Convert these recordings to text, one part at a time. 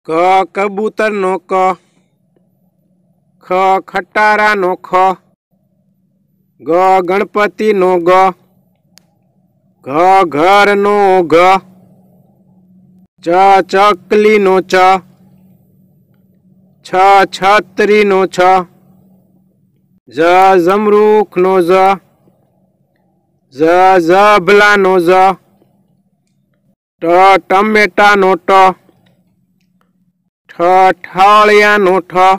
ક કબૂતર નો ક, ખ ખટારા નો ખ, ગ ગણપતિ નો ગ, ઘ ઘર નો ઘ, ચ ચકલી નો ચ, છ છત્રી નો છ, જ જમરૂખ નો જ, જ ઝબલા નો જ, ટ ટમેટા નો ટ, ઠ ઠાળિયા નો ઠ,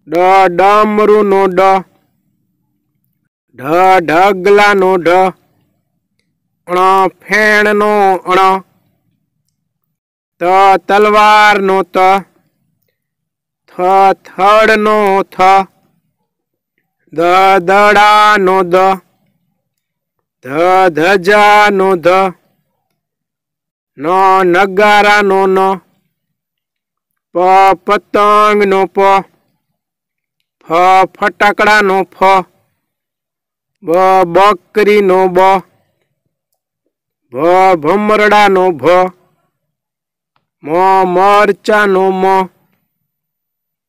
ડ ડમરૂ નો ડ, ઢ ઢગલા નો ઢ, ણ ફેણ નો ણ, ત તલવાર નો ત, થ થડ નો થ, દ દડા નો દ, ધ ધજા નો ધ, ન નગારા નો ન, પ પતંગ નો પ, ફ ફટાકડા નો ફ, બ બકરી નો બ, ભ ભમરડા નો ભ, મ મરચા નો મ,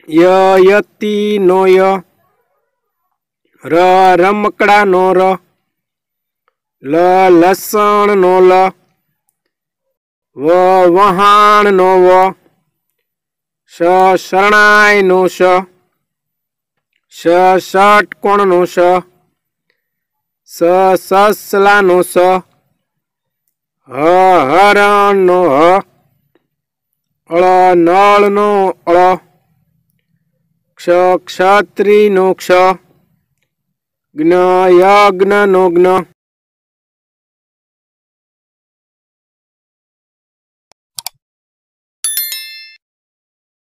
ય યતી નો ય, ર રમકડા નો ર, લ લસણ નો લ, વ વહાણ નો વ, શ શરણાઈ નો શ, શ ષટકોણ નો શ, સ સસલા નો સ, હ હરણ નો હ, અળ નળ નો અળ, ક્ષ ક્ષત્રિ નો ક્ષ, જ્ઞ યજ્ઞ નો જ્ઞ,